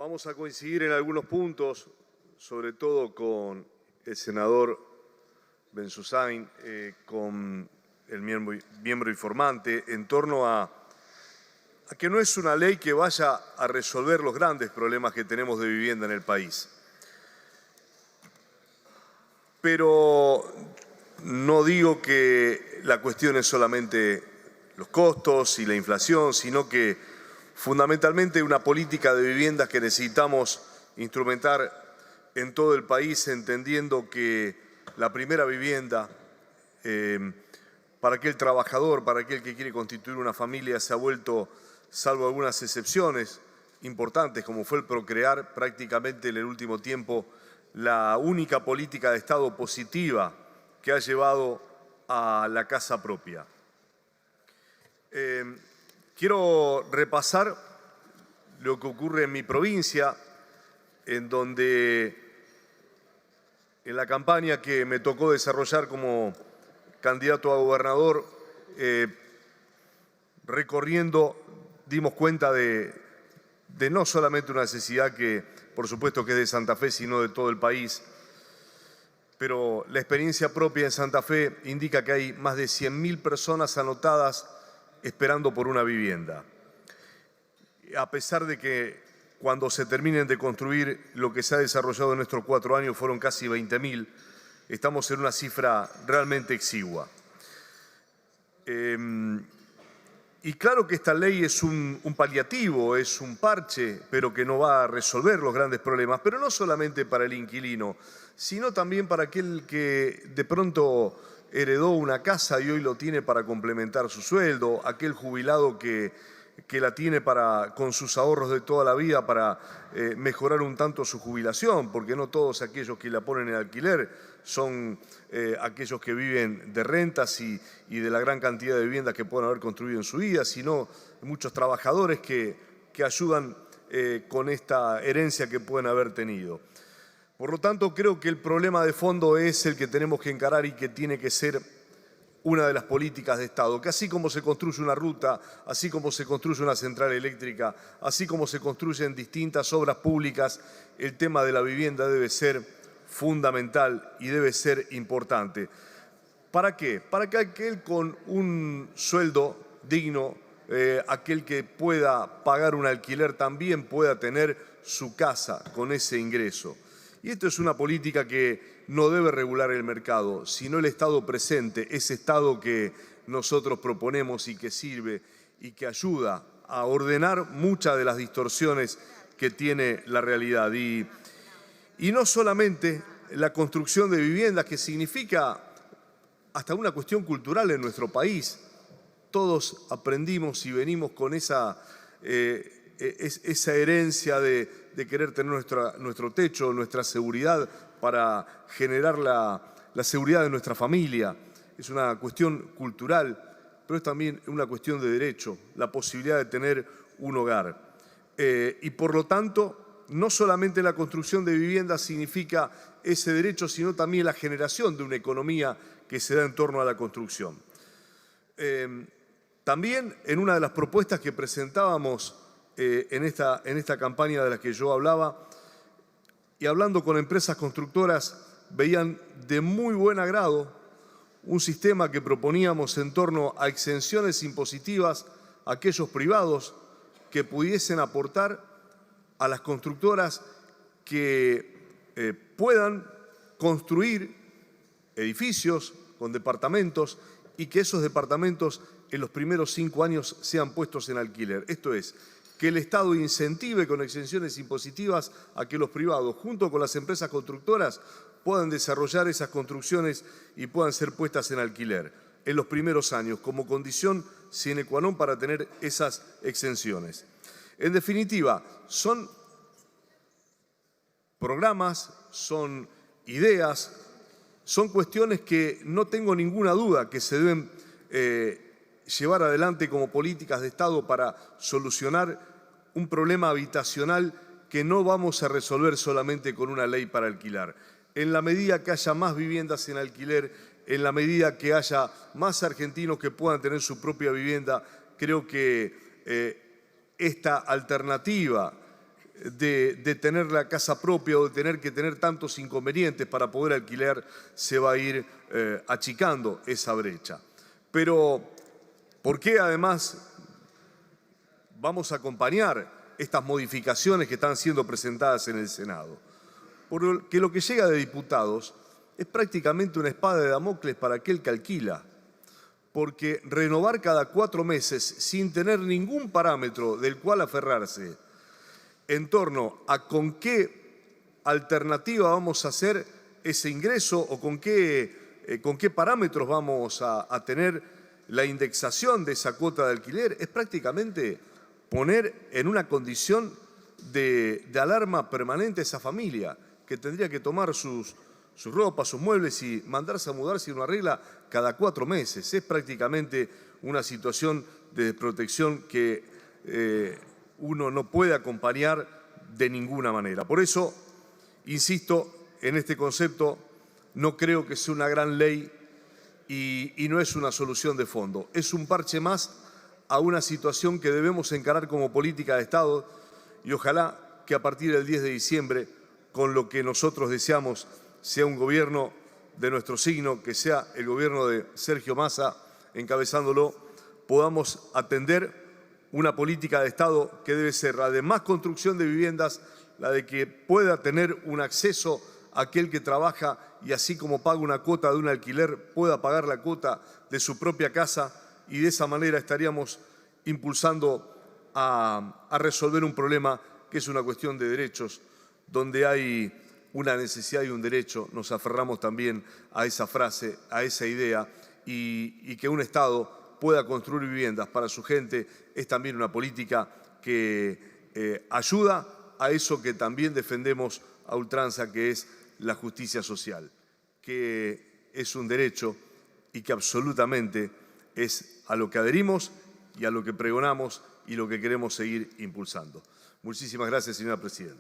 Vamos a coincidir en algunos puntos, sobre todo con el senador Benzoussain, con el miembro informante, en torno a que no es una ley que vaya a resolver los grandes problemas que tenemos de vivienda en el país. Pero no digo que la cuestión es solamente los costos y la inflación, sino que fundamentalmente una política de viviendas que necesitamos instrumentar en todo el país, entendiendo que la primera vivienda para aquel trabajador, para aquel que quiere constituir una familia, se ha vuelto, salvo algunas excepciones importantes, como fue el procrear, prácticamente en el último tiempo, la única política de Estado positiva que ha llevado a la casa propia. Quiero repasar lo que ocurre en mi provincia, en donde en la campaña que me tocó desarrollar como candidato a gobernador, recorriendo, dimos cuenta de no solamente una necesidad que, por supuesto, que es de Santa Fe, sino de todo el país. Pero la experiencia propia en Santa Fe indica que hay más de 100.000 personas anotadas esperando por una vivienda. A pesar de que cuando se terminen de construir lo que se ha desarrollado en nuestros 4 años fueron casi 20.000, estamos en una cifra realmente exigua. Y claro que esta ley es un paliativo, es un parche, pero que no va a resolver los grandes problemas, pero no solamente para el inquilino, sino también para aquel que de pronto heredó una casa y hoy lo tiene para complementar su sueldo, aquel jubilado que la tiene con sus ahorros de toda la vida para mejorar un tanto su jubilación, porque no todos aquellos que la ponen en alquiler son aquellos que viven de rentas y de la gran cantidad de viviendas que pueden haber construido en su vida, sino muchos trabajadores que ayudan con esta herencia que pueden haber tenido. Por lo tanto, creo que el problema de fondo es el que tenemos que encarar y que tiene que ser una de las políticas de Estado, que así como se construye una ruta, así como se construye una central eléctrica, así como se construyen distintas obras públicas, el tema de la vivienda debe ser fundamental y debe ser importante. ¿Para qué? Para que aquel con un sueldo digno, aquel que pueda pagar un alquiler, también pueda tener su casa con ese ingreso. Y esto es una política que no debe regular el mercado, sino el Estado presente, ese Estado que nosotros proponemos y que sirve y que ayuda a ordenar muchas de las distorsiones que tiene la realidad. Y no solamente la construcción de viviendas, que significa hasta una cuestión cultural en nuestro país. Todos aprendimos y venimos con esa herencia de querer tener nuestro techo, nuestra seguridad para generar la seguridad de nuestra familia. Es una cuestión cultural, pero es también una cuestión de derecho, la posibilidad de tener un hogar. Y por lo tanto, no solamente la construcción de viviendas significa ese derecho, sino también la generación de una economía que se da en torno a la construcción. También en una de las propuestas que presentábamos en esta campaña de la que yo hablaba, y hablando con empresas constructoras, veían de muy buen agrado un sistema que proponíamos en torno a exenciones impositivas a aquellos privados que pudiesen aportar a las constructoras que puedan construir edificios con departamentos y que esos departamentos en los primeros 5 años sean puestos en alquiler. Esto es, que el Estado incentive con exenciones impositivas a que los privados, junto con las empresas constructoras, puedan desarrollar esas construcciones y puedan ser puestas en alquiler en los primeros años, como condición sine qua non para tener esas exenciones. En definitiva, son programas, son ideas, son cuestiones que no tengo ninguna duda que se deben llevar adelante como políticas de Estado para solucionar un problema habitacional que no vamos a resolver solamente con una ley para alquilar. En la medida que haya más viviendas en alquiler, en la medida que haya más argentinos que puedan tener su propia vivienda, creo que esta alternativa de tener la casa propia o de tener que tener tantos inconvenientes para poder alquilar, se va a ir achicando esa brecha. Pero, ¿por qué además vamos a acompañar estas modificaciones que están siendo presentadas en el Senado? Porque lo que llega de diputados es prácticamente una espada de Damocles para aquel que alquila, porque renovar cada 4 meses sin tener ningún parámetro del cual aferrarse en torno a con qué alternativa vamos a hacer ese ingreso o con qué parámetros vamos a tener la indexación de esa cuota de alquiler, es prácticamente poner en una condición de alarma permanente a esa familia, que tendría que tomar sus ropas, sus muebles y mandarse a mudar si no arregla cada 4 meses. Es prácticamente una situación de desprotección que uno no puede acompañar de ninguna manera. Por eso, insisto en este concepto, no creo que sea una gran ley y no es una solución de fondo. Es un parche más a una situación que debemos encarar como política de Estado y ojalá que a partir del 10 de diciembre, con lo que nosotros deseamos, sea un gobierno de nuestro signo, que sea el gobierno de Sergio Massa encabezándolo, podamos atender una política de Estado que debe ser la de más construcción de viviendas, la de que pueda tener un acceso a aquel que trabaja y así como paga una cuota de un alquiler, pueda pagar la cuota de su propia casa y de esa manera estaríamos impulsando a resolver un problema que es una cuestión de derechos, donde hay una necesidad y un derecho, nos aferramos también a esa frase, a esa idea, y que un Estado pueda construir viviendas para su gente es también una política que ayuda a eso que también defendemos a ultranza, que es la justicia social, que es un derecho y que absolutamente es a lo que adherimos y a lo que pregonamos y lo que queremos seguir impulsando. Muchísimas gracias, señora presidenta.